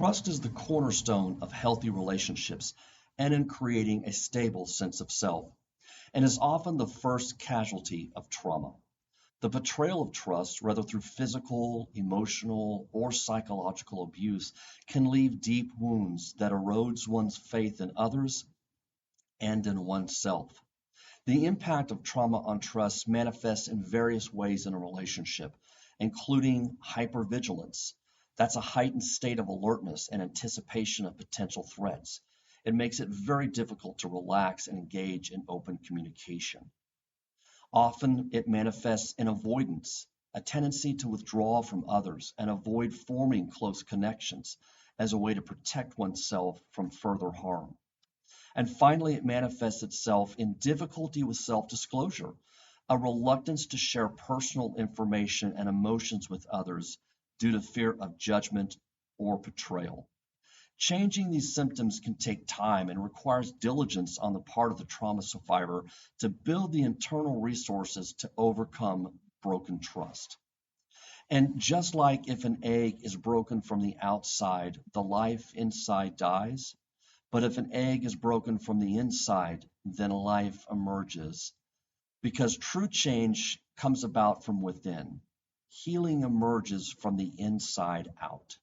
Trust is the cornerstone of healthy relationships and in creating a stable sense of self, and is often the first casualty of trauma. The betrayal of trust, whether through physical, emotional, or psychological abuse, can leave deep wounds that erodes one's faith in others and in oneself. The impact of trauma on trust manifests in various ways in a relationship, including hypervigilance. That's a heightened state of alertness and anticipation of potential threats. It makes it very difficult to relax and engage in open communication. Often it manifests in avoidance, a tendency to withdraw from others and avoid forming close connections as a way to protect oneself from further harm. And finally, it manifests itself in difficulty with self-disclosure, a reluctance to share personal information and emotions with others due to fear of judgment or betrayal. Changing these symptoms can take time and requires diligence on the part of the trauma survivor to build the internal resources to overcome broken trust. And just like if an egg is broken from the outside, the life inside dies. But if an egg is broken from the inside, then life emerges. Because true change comes about from within. Healing emerges from the inside out.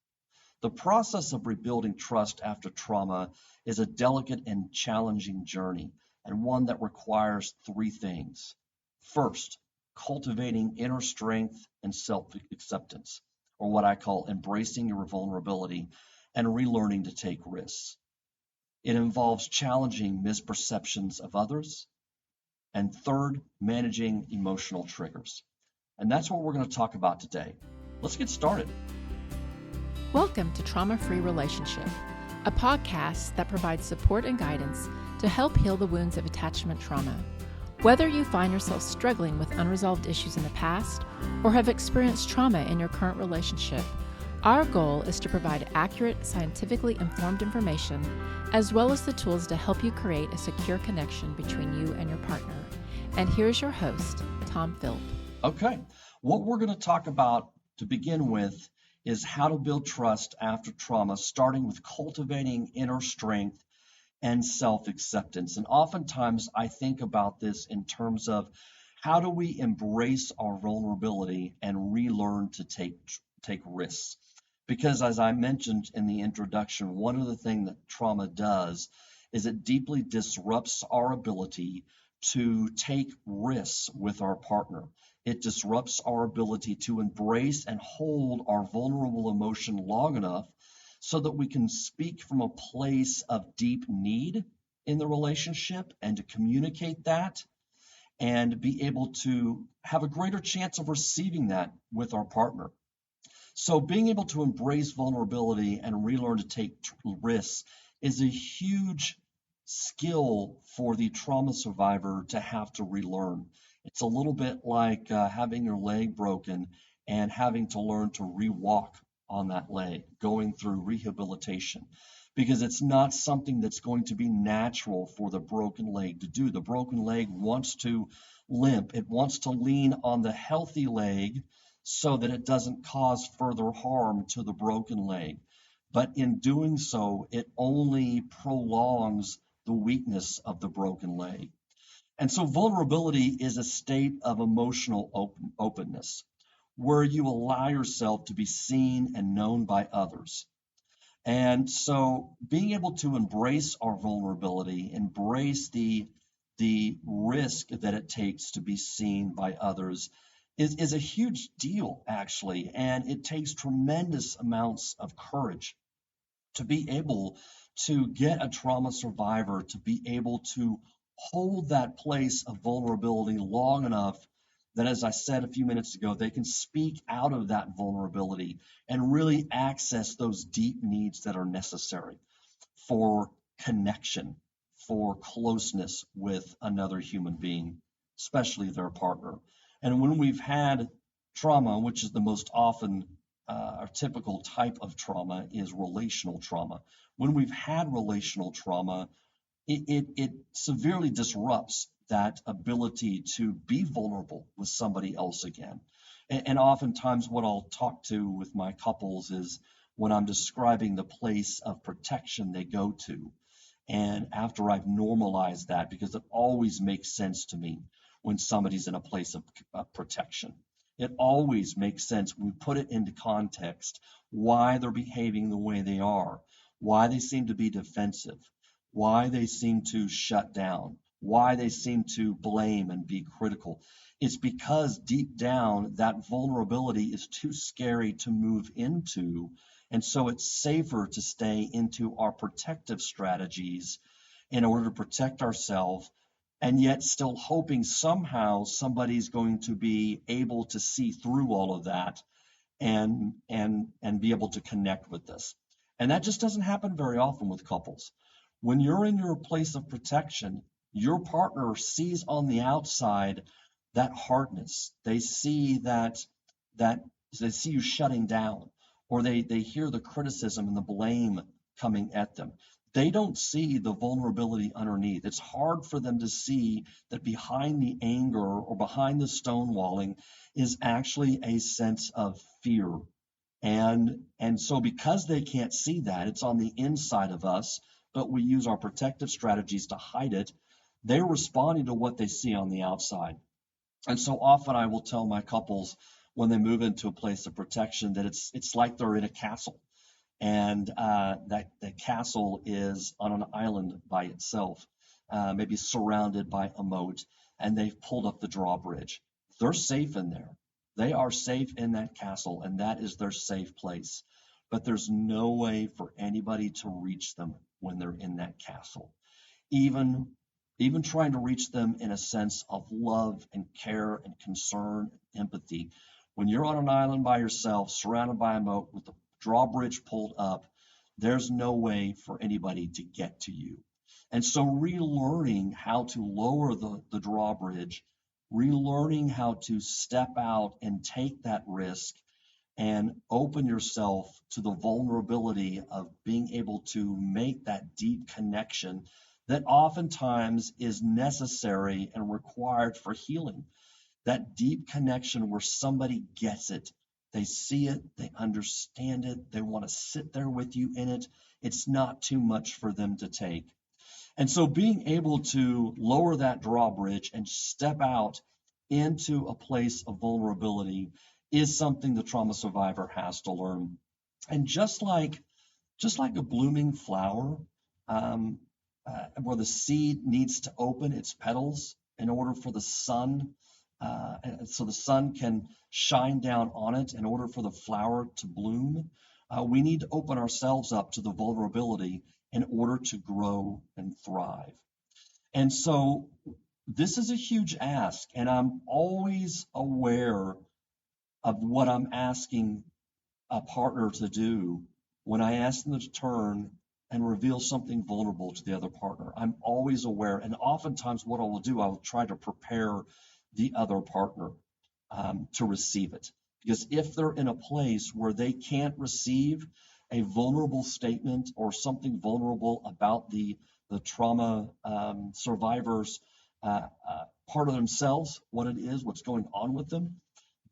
The process of rebuilding trust after trauma is a delicate and challenging journey, and one that requires three things. First, cultivating inner strength and self-acceptance, or what I call embracing your vulnerability and relearning to take risks. It involves challenging misperceptions of others. And third, managing emotional triggers. And that's what we're going to talk about today. Let's get started. Welcome to Trauma-Free Relationship, a podcast that provides support and guidance to help heal the wounds of attachment trauma. Whether you find yourself struggling with unresolved issues in the past or have experienced trauma in your current relationship, our goal is to provide accurate, scientifically informed information, as well as the tools to help you create a secure connection between you and your partner. And here's your host, Tom Philp. Okay, what we're going to talk about to begin with is how to build trust after trauma, starting with cultivating inner strength and self-acceptance. And oftentimes I think about this in terms of how do we embrace our vulnerability and relearn to take risks. Because as I mentioned in the introduction, one of the things that trauma does is it deeply disrupts our ability to take risks with our partner. It disrupts our ability to embrace and hold our vulnerable emotion long enough so that we can speak from a place of deep need in the relationship and to communicate that and be able to have a greater chance of receiving that with our partner. So being able to embrace vulnerability and relearn to take risks is a huge skill for the trauma survivor to have to relearn. It's a little bit like having your leg broken and having to learn to re-walk on that leg, going through rehabilitation, because it's not something that's going to be natural for the broken leg to do. The broken leg wants to limp. It wants to lean on the healthy leg so that it doesn't cause further harm to the broken leg. But in doing so, it only prolongs the weakness of the broken leg. And so vulnerability is a state of emotional openness where you allow yourself to be seen and known by others. And so being able to embrace our vulnerability, embrace the risk that it takes to be seen by others is a huge deal, actually. And it takes tremendous amounts of courage to be able to get a trauma survivor to be able to hold that place of vulnerability long enough that, as I said a few minutes ago, they can speak out of that vulnerability and really access those deep needs that are necessary for connection, for closeness with another human being, especially their partner. And when we've had trauma, which is the most often our typical type of trauma is relational trauma. When we've had relational trauma, it severely disrupts that ability to be vulnerable with somebody else again. And oftentimes what I'll talk to with my couples is when I'm describing the place of protection they go to. And after I've normalized that, because it always makes sense to me when somebody's in a place of protection. It always makes sense when we put it into context why they're behaving the way they are, why they seem to be defensive, why they seem to shut down, why they seem to blame and be critical. It's because deep down that vulnerability is too scary to move into, and so it's safer to stay into our protective strategies in order to protect ourselves, and yet still hoping somehow somebody's going to be able to see through all of that and be able to connect with this. And that just doesn't happen very often with couples. When you're in your place of protection, your partner sees on the outside that hardness. They see that they see you shutting down, or they hear the criticism and the blame coming at them. They don't see the vulnerability underneath. It's hard for them to see that behind the anger or behind the stonewalling is actually a sense of fear. And so because they can't see that, it's on the inside of us, but we use our protective strategies to hide it. They're responding to what they see on the outside. And so often I will tell my couples when they move into a place of protection that it's like they're in a castle, and that the castle is on an island by itself, maybe surrounded by a moat, and they've pulled up the drawbridge. They're safe in there. They are safe in that castle, and that is their safe place. But there's no way for anybody to reach them when they're in that castle. Even even trying to reach them in a sense of love and care and concern and empathy. When you're on an island by yourself, surrounded by a moat with the drawbridge pulled up, there's no way for anybody to get to you. And so relearning how to lower the drawbridge, relearning how to step out and take that risk and open yourself to the vulnerability of being able to make that deep connection that oftentimes is necessary and required for healing. That deep connection where somebody gets it, they see it, they understand it, they want to sit there with you in it. It's not too much for them to take. And so being able to lower that drawbridge and step out into a place of vulnerability is something the trauma survivor has to learn. And just like a blooming flower, um, where the seed needs to open its petals in order for the sun, so the sun can shine down on it in order for the flower to bloom. We need to open ourselves up to the vulnerability in order to grow and thrive. And so this is a huge ask, and I'm always aware of what I'm asking a partner to do when I ask them to turn and reveal something vulnerable to the other partner. I'm always aware, and oftentimes what I will do, I will try to prepare the other partner to receive it. Because if they're in a place where they can't receive a vulnerable statement or something vulnerable about the trauma survivors part of themselves, what it is, what's going on with them,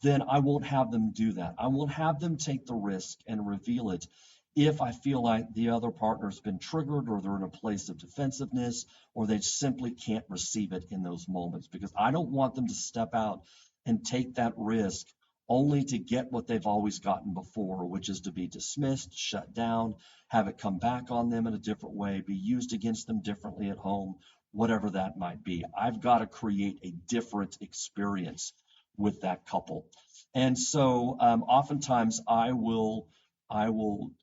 then I won't have them do that. I won't have them take the risk and reveal it if I feel like the other partner's been triggered or they're in a place of defensiveness or they simply can't receive it in those moments, because I don't want them to step out and take that risk only to get what they've always gotten before, which is to be dismissed, shut down, have it come back on them in a different way, be used against them differently at home, whatever that might be. I've got to create a different experience with that couple. And so oftentimes I will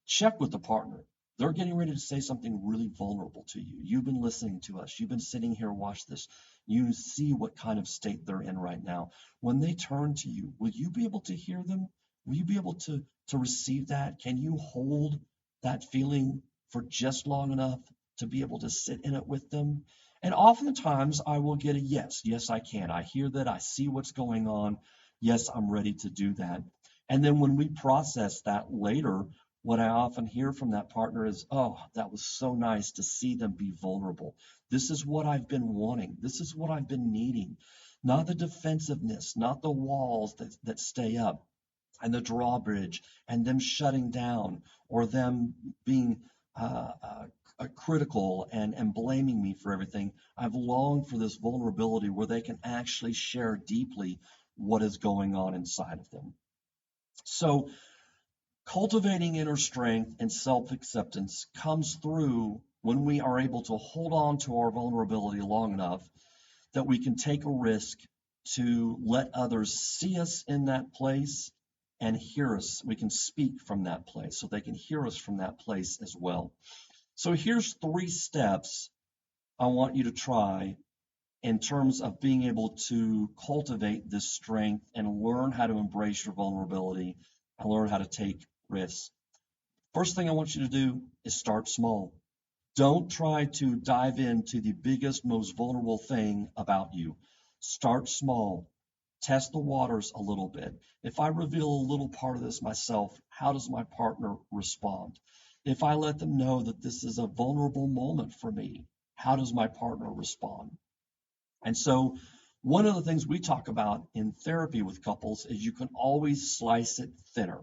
check with the partner. They're getting ready to say something really vulnerable to you. You've been listening to us. You've been sitting here, watch this. You see what kind of state they're in right now. When they turn to you, will you be able to hear them? Will you be able to receive that? Can you hold that feeling for just long enough to be able to sit in it with them? And oftentimes I will get a yes. Yes, I can. I hear that. I see what's going on. Yes, I'm ready to do that. And then when we process that later, what I often hear from that partner is, oh, that was so nice to see them be vulnerable. This is what I've been wanting. This is what I've been needing. Not the defensiveness, not the walls that stay up, and the drawbridge and them shutting down or them being critical and blaming me for everything. I've longed for this vulnerability where they can actually share deeply what is going on inside of them. So, cultivating inner strength and self acceptance comes through when we are able to hold on to our vulnerability long enough that we can take a risk to let others see us in that place and hear us. We can speak from that place so they can hear us from that place as well. So here's 3 steps I want you to try in terms of being able to cultivate this strength and learn how to embrace your vulnerability and learn how to take risks. First thing I want you to do is start small. Don't try to dive into the biggest, most vulnerable thing about you. Start small. Test the waters a little bit. If I reveal a little part of this myself, how does my partner respond? If I let them know that this is a vulnerable moment for me, how does my partner respond? And so, one of the things we talk about in therapy with couples is you can always slice it thinner.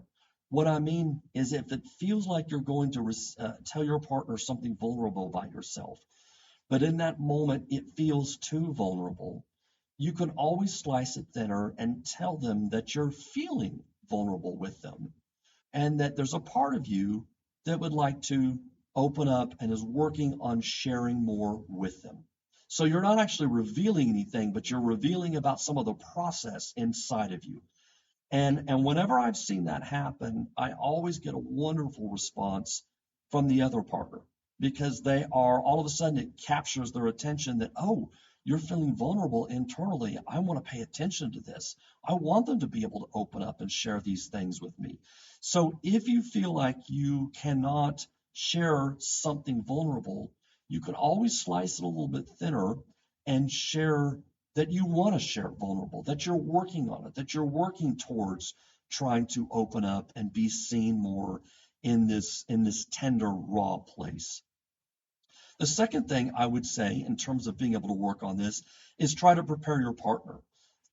What I mean is, if it feels like you're going to tell your partner something vulnerable about yourself, but in that moment it feels too vulnerable, you can always slice it thinner and tell them that you're feeling vulnerable with them and that there's a part of you that would like to open up and is working on sharing more with them. So you're not actually revealing anything, but you're revealing about some of the process inside of you. And whenever I've seen that happen, I always get a wonderful response from the other partner because they are all of a sudden it captures their attention that, oh, you're feeling vulnerable internally. I want to pay attention to this. I want them to be able to open up and share these things with me. So if you feel like you cannot share something vulnerable, you can always slice it a little bit thinner and share that you want to share vulnerable, that you're working on it, that you're working towards trying to open up and be seen more in this tender, raw place. The second thing I would say in terms of being able to work on this is try to prepare your partner.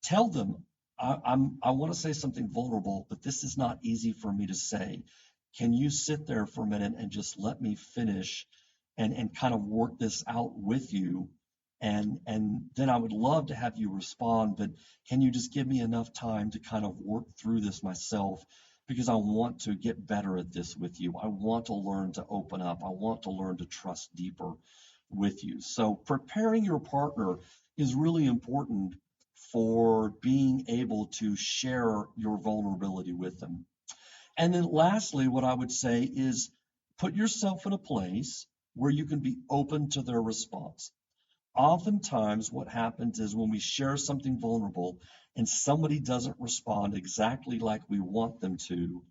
Tell them, I want to say something vulnerable, but this is not easy for me to say. Can you sit there for a minute and just let me finish and kind of work this out with you? And then I would love to have you respond, but can you just give me enough time to kind of work through this myself? Because I want to get better at this with you. I want to learn to open up. I want to learn to trust deeper with you. So preparing your partner is really important for being able to share your vulnerability with them. And then lastly, what I would say is put yourself in a place where you can be open to their response. Oftentimes, what happens is when we share something vulnerable and somebody doesn't respond exactly like we want them to,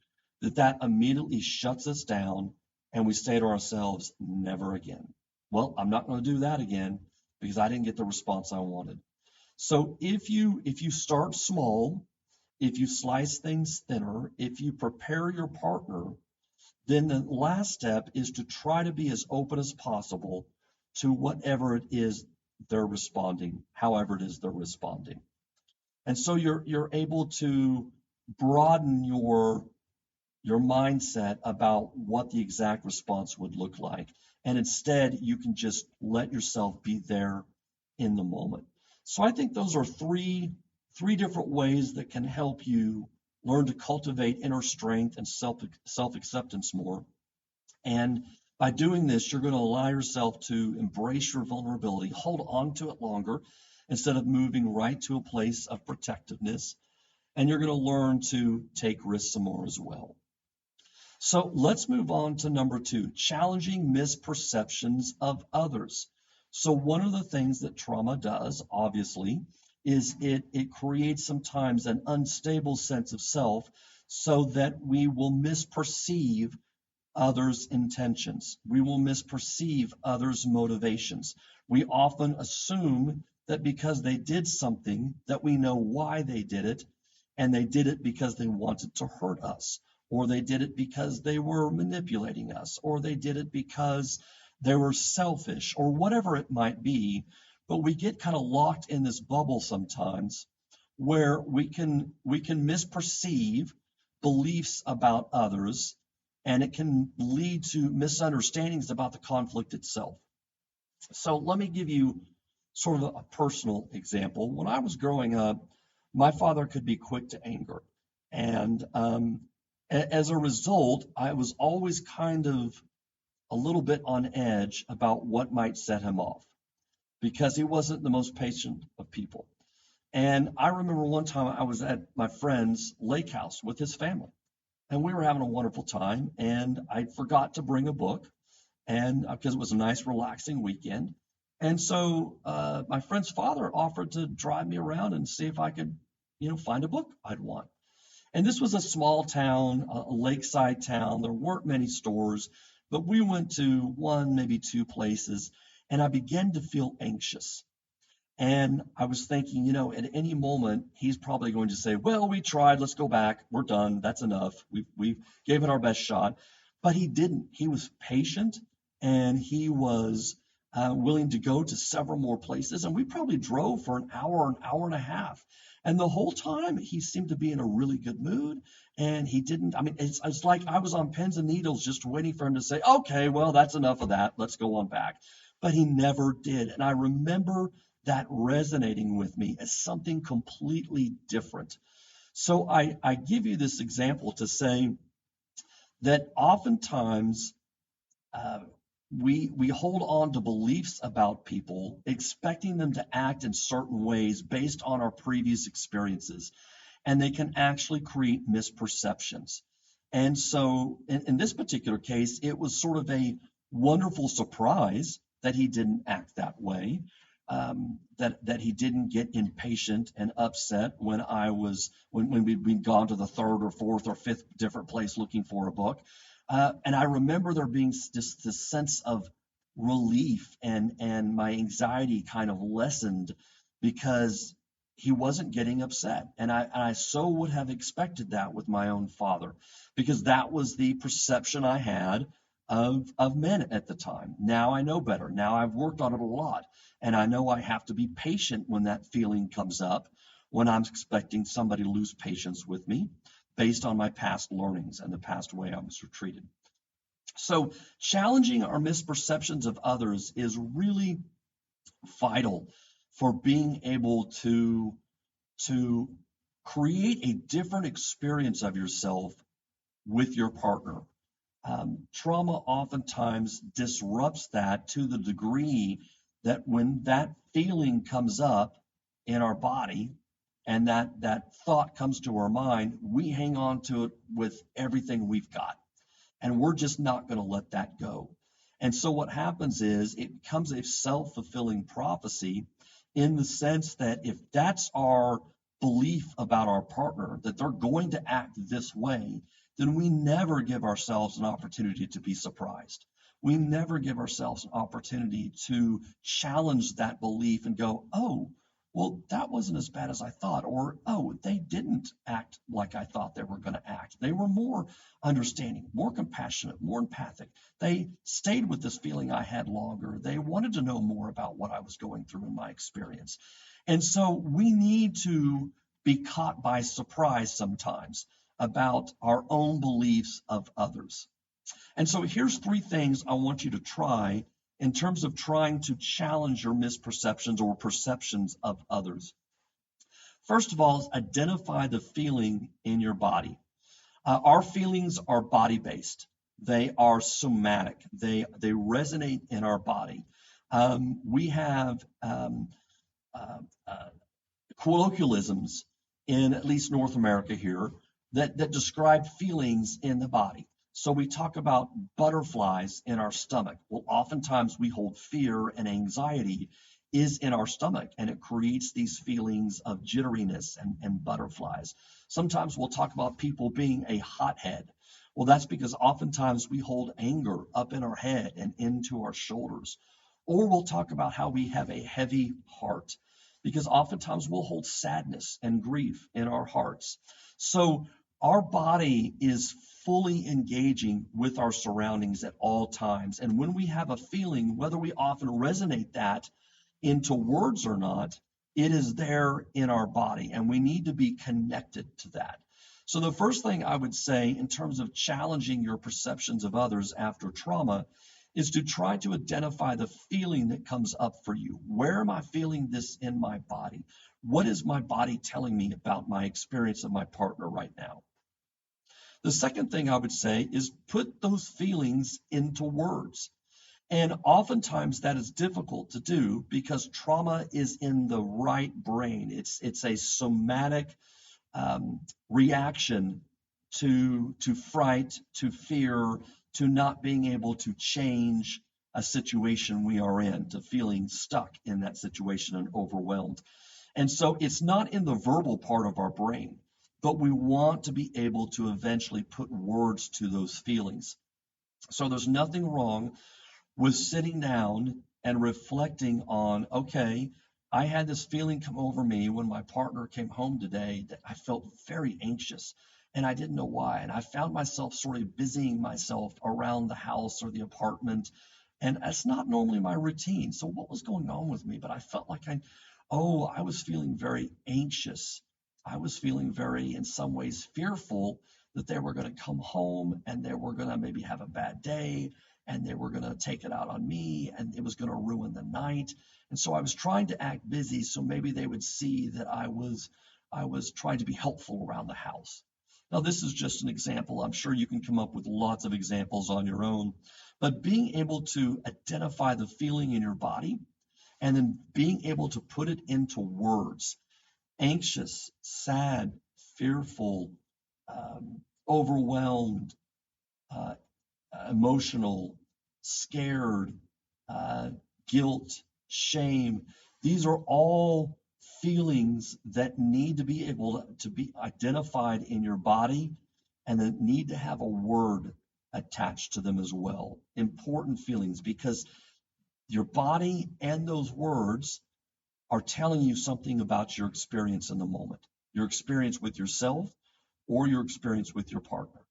that immediately shuts us down and we say to ourselves, never again. Well, I'm not going to do that again because I didn't get the response I wanted. So if you start small, if you slice things thinner, if you prepare your partner, then the last step is to try to be as open as possible to whatever it is they're responding, however it is they're responding. And so you're able to broaden your mindset about what the exact response would look like. And instead, you can just let yourself be there in the moment. So I think those are three different ways that can help you learn to cultivate inner strength and self-acceptance more. And by doing this, you're going to allow yourself to embrace your vulnerability, hold on to it longer instead of moving right to a place of protectiveness. And you're going to learn to take risks some more as well. So let's move on to number 2, challenging misperceptions of others. So one of the things that trauma does, obviously, is it creates sometimes an unstable sense of self so that we will misperceive others' intentions. We will misperceive others' motivations. We often assume that because they did something, that we know why they did it, and they did it because they wanted to hurt us, or they did it because they were manipulating us, or they did it because they were selfish, or whatever it might be. But we get kind of locked in this bubble sometimes where we can misperceive beliefs about others, and it can lead to misunderstandings about the conflict itself. So let me give you sort of a personal example. When I was growing up, my father could be quick to anger. And as a result, I was always kind of a little bit on edge about what might set him off because he wasn't the most patient of people. And I remember one time I was at my friend's lake house with his family, and we were having a wonderful time. And I forgot to bring a book, and because it was a nice, relaxing weekend. And so my friend's father offered to drive me around and see if I could, find a book I'd want. And this was a small town, a lakeside town. There weren't many stores, but we went to one, maybe two places, and I began to feel anxious. And I was thinking, at any moment, he's probably going to say, well, we tried, let's go back, we're done, that's enough, we gave it our best shot. But he didn't. He was patient, and he was willing to go to several more places. And we probably drove for an hour and a half. And the whole time, he seemed to be in a really good mood. And he didn't, it's like I was on pins and needles just waiting for him to say, okay, well, that's enough of that, let's go on back. But he never did. And I remember that resonating with me as something completely different. So I give you this example to say that oftentimes we hold on to beliefs about people, expecting them to act in certain ways based on our previous experiences, and they can actually create misperceptions. And so in this particular case, it was sort of a wonderful surprise that he didn't act that way. That he didn't get impatient and upset when we'd gone to the third or fourth or fifth different place looking for a book. And I remember there being just this sense of relief, and my anxiety kind of lessened because he wasn't getting upset. And I so would have expected that with my own father, because that was the perception I had of men at the time. Now I know better. Now I've worked on it a lot. And I know I have to be patient when that feeling comes up, when I'm expecting somebody to lose patience with me based on my past learnings and the past way I was treated. So challenging our misperceptions of others is really vital for being able to create a different experience of yourself with your partner. Trauma oftentimes disrupts that to the degree that when that feeling comes up in our body and that thought comes to our mind, we hang on to it with everything we've got. And we're just not going to let that go. And so what happens is it becomes a self-fulfilling prophecy, in the sense that if that's our belief about our partner, that they're going to act this way, then we never give ourselves an opportunity to be surprised. We never give ourselves an opportunity to challenge that belief and go, oh, well, that wasn't as bad as I thought. Or, oh, they didn't act like I thought they were going to act. They were more understanding, more compassionate, more empathic. They stayed with this feeling I had longer. They wanted to know more about what I was going through in my experience. And so we need to be caught by surprise sometimes about our own beliefs of others. And so here's 3 things I want you to try in terms of trying to challenge your misperceptions or perceptions of others. First of all, identify the feeling in your body. Our feelings are body-based. They are somatic. They resonate in our body. We have colloquialisms in at least North America here that describe feelings in the body. So we talk about butterflies in our stomach. Well, oftentimes we hold fear and anxiety is in our stomach, and it creates these feelings of jitteriness and butterflies. Sometimes we'll talk about people being a hothead. Well, that's because oftentimes we hold anger up in our head and into our shoulders. Or we'll talk about how we have a heavy heart, because oftentimes we'll hold sadness and grief in our hearts. So our body is fully engaging with our surroundings at all times. And when we have a feeling, whether we often resonate that into words or not, it is there in our body, and we need to be connected to that. So the first thing I would say in terms of challenging your perceptions of others after trauma is to try to identify the feeling that comes up for you. Where am I feeling this in my body? What is my body telling me about my experience of my partner right now? The second thing I would say is put those feelings into words. And oftentimes that is difficult to do because trauma is in the right brain. It's a somatic reaction to fright, to fear, to not being able to change a situation we are in, to feeling stuck in that situation and overwhelmed. And so it's not in the verbal part of our brain, but we want to be able to eventually put words to those feelings. So there's nothing wrong with sitting down and reflecting on, okay, I had this feeling come over me when my partner came home today that I felt very anxious and I didn't know why. And I found myself sort of busying myself around the house or the apartment. And that's not normally my routine. So what was going on with me? But I felt like I was feeling very anxious. I was feeling very, in some ways, fearful that they were going to come home and they were going to maybe have a bad day and they were going to take it out on me and it was going to ruin the night. And so I was trying to act busy so maybe they would see that I was trying to be helpful around the house. Now, this is just an example. I'm sure you can come up with lots of examples on your own, but being able to identify the feeling in your body and then being able to put it into words, anxious, sad, fearful, overwhelmed, uh, emotional, scared, guilt, shame. These are all feelings that need to be able to be identified in your body and that need to have a word attached to them as well. Important feelings because your body and those words are telling you something about your experience in the moment, your experience with yourself or your experience with your partner.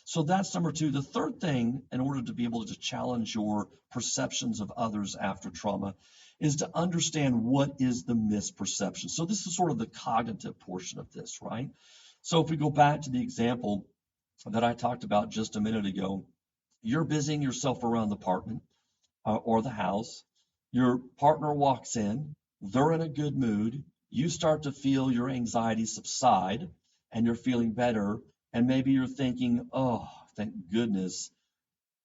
So that's number two. The third thing, in order to be able to challenge your perceptions of others after trauma, is to understand what is the misperception. So this is sort of the cognitive portion of this, right? So if we go back to the example that I talked about just a minute ago, you're busying yourself around the apartment or the house. Your partner walks in, they're in a good mood. You start to feel your anxiety subside and you're feeling better. And maybe you're thinking, oh, thank goodness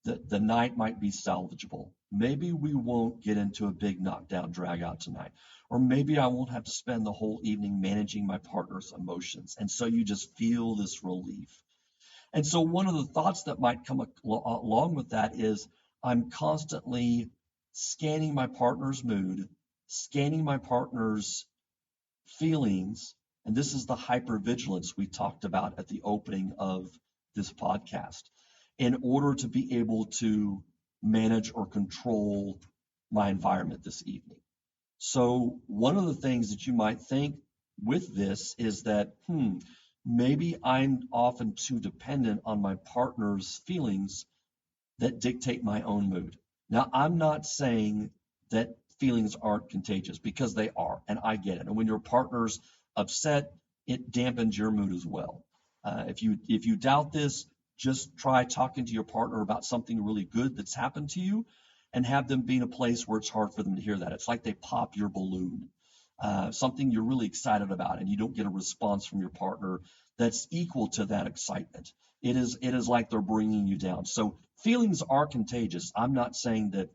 that the night might be salvageable. Maybe we won't get into a big knockdown drag out tonight. Or maybe I won't have to spend the whole evening managing my partner's emotions. And so you just feel this relief. And so one of the thoughts that might come along with that is I'm constantly scanning my partner's mood, scanning my partner's feelings, and this is the hypervigilance we talked about at the opening of this podcast, in order to be able to manage or control my environment this evening. So one of the things that you might think with this is that, maybe I'm often too dependent on my partner's feelings that dictate my own mood. Now, I'm not saying that feelings aren't contagious because they are, and I get it. And when your partner's upset, it dampens your mood as well. If you doubt this, just try talking to your partner about something really good that's happened to you, and have them be in a place where it's hard for them to hear that. It's like they pop your balloon, something you're really excited about, and you don't get a response from your partner that's equal to that excitement. It is like they're bringing you down. So feelings are contagious. I'm not saying that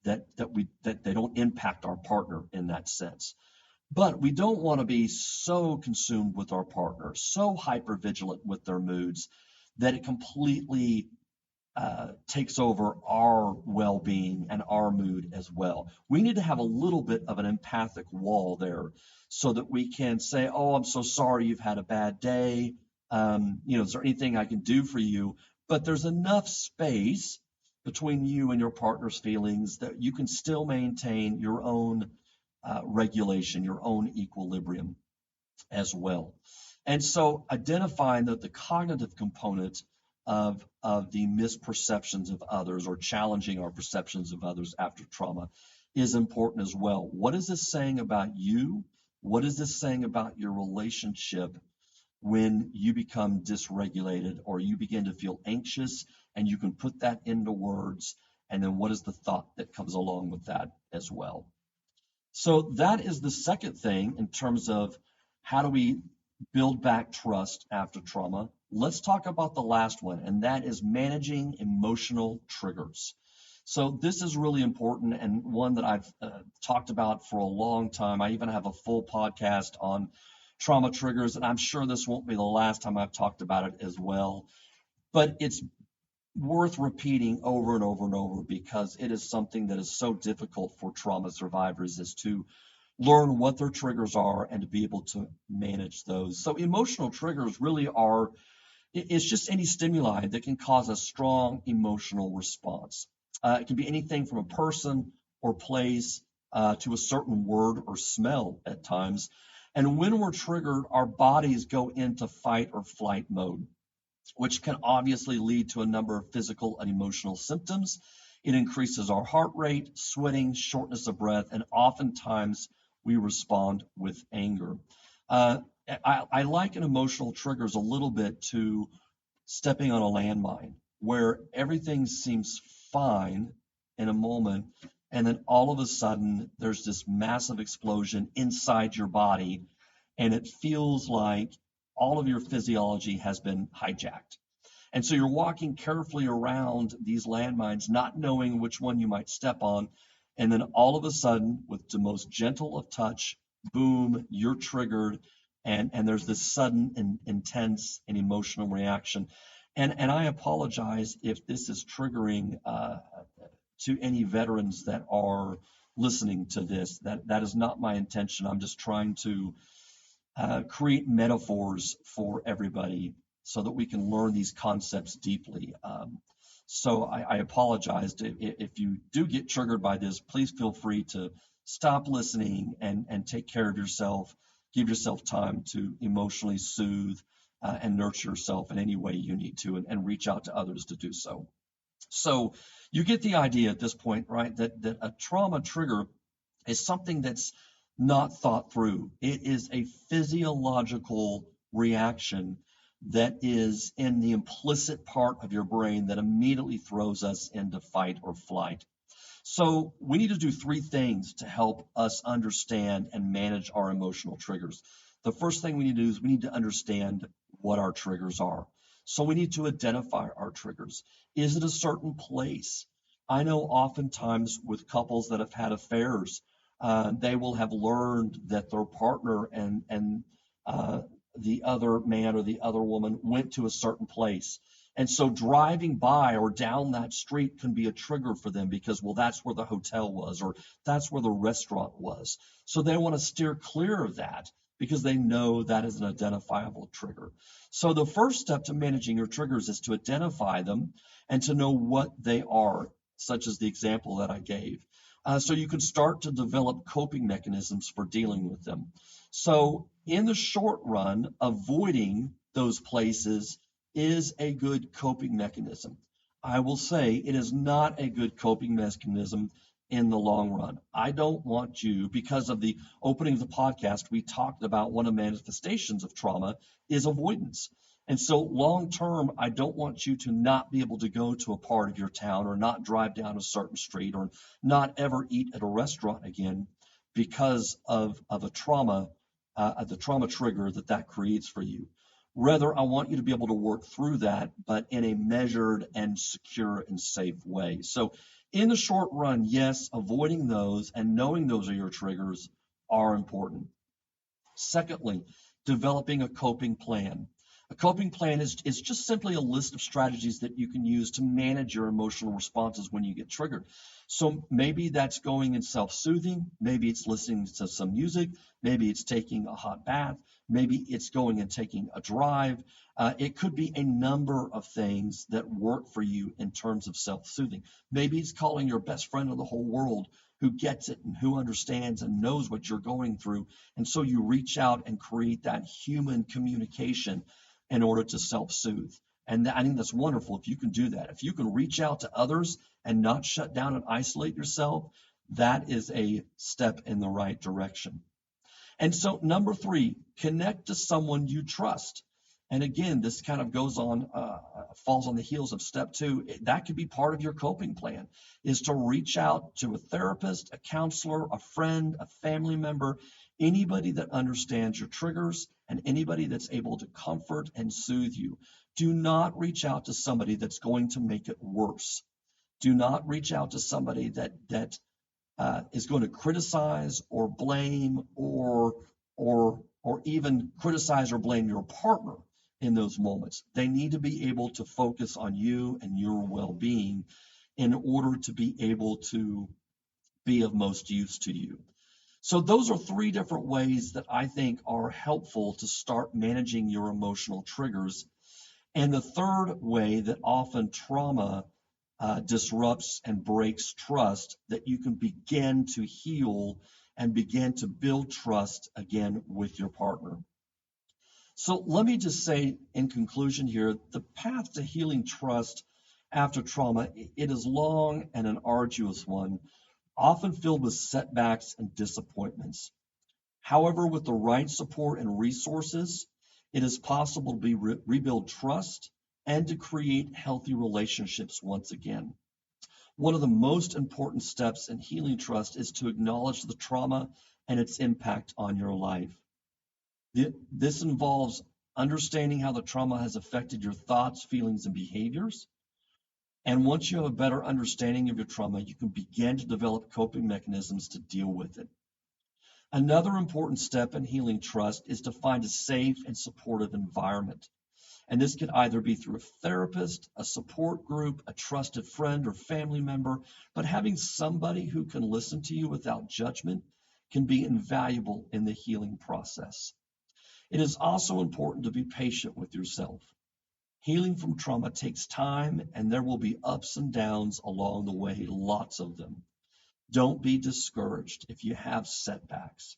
they don't impact our partner in that sense. But we don't want to be so consumed with our partner, so hypervigilant with their moods, that it completely takes over our well-being and our mood as well. We need to have a little bit of an empathic wall there so that we can say, oh, I'm so sorry you've had a bad day. Is there anything I can do for you? But there's enough space between you and your partner's feelings that you can still maintain your own regulation, your own equilibrium as well. And so identifying that the cognitive component of the misperceptions of others or challenging our perceptions of others after trauma is important as well. What is this saying about you? What is this saying about your relationship when you become dysregulated or you begin to feel anxious, and you can put that into words. And then what is the thought that comes along with that as well? So that is the second thing in terms of how do we build back trust after trauma. Let's talk about the last one, and that is managing emotional triggers. So this is really important, and one that I've talked about for a long time. I even have a full podcast on trauma triggers, and I'm sure this won't be the last time I've talked about it as well. But it's worth repeating over and over and over, because it is something that is so difficult for trauma survivors, is to learn what their triggers are and to be able to manage those. So emotional triggers really are, it's just any stimuli that can cause a strong emotional response. It can be anything from a person or place to a certain word or smell at times. And when we're triggered, our bodies go into fight or flight mode, which can obviously lead to a number of physical and emotional symptoms. It increases our heart rate, sweating, shortness of breath, and oftentimes we respond with anger. I liken emotional triggers a little bit to stepping on a landmine, where everything seems fine in a moment, and then all of a sudden there's this massive explosion inside your body, and it feels like all of your physiology has been hijacked. And so you're walking carefully around these landmines, not knowing which one you might step on. And then all of a sudden, with the most gentle of touch, boom, you're triggered. And there's this sudden and intense and emotional reaction. And I apologize if this is triggering to any veterans that are listening to this. That is not my intention. I'm just trying to create metaphors for everybody so that we can learn these concepts deeply. So I apologize. If you do get triggered by this, please feel free to stop listening and take care of yourself. Give yourself time to emotionally soothe and nurture yourself in any way you need to, and reach out to others to do so. So you get the idea at this point, right, that a trauma trigger is something that's not thought through. It is a physiological reaction that is in the implicit part of your brain that immediately throws us into fight or flight. So we need to do three things to help us understand and manage our emotional triggers. The first thing we need to do is we need to understand what our triggers are. So we need to identify our triggers. Is it a certain place? I know oftentimes with couples that have had affairs, they will have learned that their partner and the other man or the other woman went to a certain place. And so driving by or down that street can be a trigger for them, because, well, that's where the hotel was, or that's where the restaurant was. So they want to steer clear of that because they know that is an identifiable trigger. So the first step to managing your triggers is to identify them and to know what they are, such as the example that I gave. So you can start to develop coping mechanisms for dealing with them. So in the short run, avoiding those places is a good coping mechanism. I will say it is not a good coping mechanism in the long run. I don't want you, because of the opening of the podcast, we talked about one of the manifestations of trauma is avoidance. And so long term, I don't want you to not be able to go to a part of your town, or not drive down a certain street, or not ever eat at a restaurant again because of a trauma, the trauma trigger that creates for you. Rather, I want you to be able to work through that, but in a measured and secure and safe way. So in the short run, yes, avoiding those and knowing those are your triggers are important. Secondly, developing a coping plan. A coping plan is just simply a list of strategies that you can use to manage your emotional responses when you get triggered. So maybe that's going in self-soothing, maybe it's listening to some music, maybe it's taking a hot bath, maybe it's going and taking a drive. It could be a number of things that work for you in terms of self-soothing. Maybe it's calling your best friend in the whole world who gets it and who understands and knows what you're going through. And so you reach out and create that human communication in order to self-soothe. And I think that's wonderful if you can do that. If you can reach out to others and not shut down and isolate yourself, that is a step in the right direction. And so number three, connect to someone you trust. And again, this kind of falls on the heels of step 2. That could be part of your coping plan, is to reach out to a therapist, a counselor, a friend, a family member, anybody that understands your triggers and anybody that's able to comfort and soothe you. Do not reach out to somebody that's going to make it worse. Do not reach out to somebody that is going to criticize or blame or even criticize or blame your partner in those moments. They need to be able to focus on you and your well-being in order to be able to be of most use to you. So those are 3 different ways that I think are helpful to start managing your emotional triggers. And the third way that often trauma disrupts and breaks trust, that you can begin to heal and begin to build trust again with your partner. So let me just say in conclusion here, the path to healing trust after trauma, it is long and an arduous one, often filled with setbacks and disappointments. However, with the right support and resources, it is possible to rebuild trust and to create healthy relationships once again. One of the most important steps in healing trust is to acknowledge the trauma and its impact on your life. This involves understanding how the trauma has affected your thoughts, feelings, and behaviors. And once you have a better understanding of your trauma, you can begin to develop coping mechanisms to deal with it. Another important step in healing trust is to find a safe and supportive environment. And this could either be through a therapist, a support group, a trusted friend or family member, but having somebody who can listen to you without judgment can be invaluable in the healing process. It is also important to be patient with yourself. Healing from trauma takes time, and there will be ups and downs along the way, lots of them. Don't be discouraged if you have setbacks.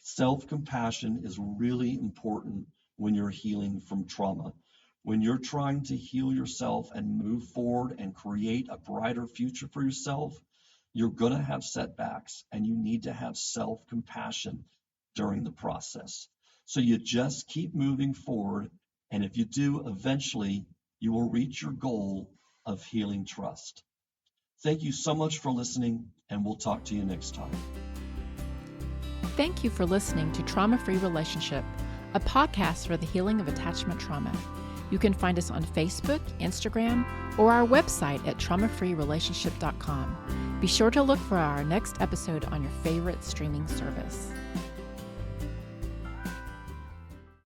Self-compassion is really important when you're healing from trauma. When you're trying to heal yourself and move forward and create a brighter future for yourself, you're going to have setbacks, and you need to have self-compassion during the process. So you just keep moving forward, and if you do, eventually you will reach your goal of healing trust. Thank you so much for listening, and we'll talk to you next time. Thank you for listening to Trauma-Free Relationship, a podcast for the healing of attachment trauma. You can find us on Facebook, Instagram, or our website at traumafreerelationship.com. Be sure to look for our next episode on your favorite streaming service.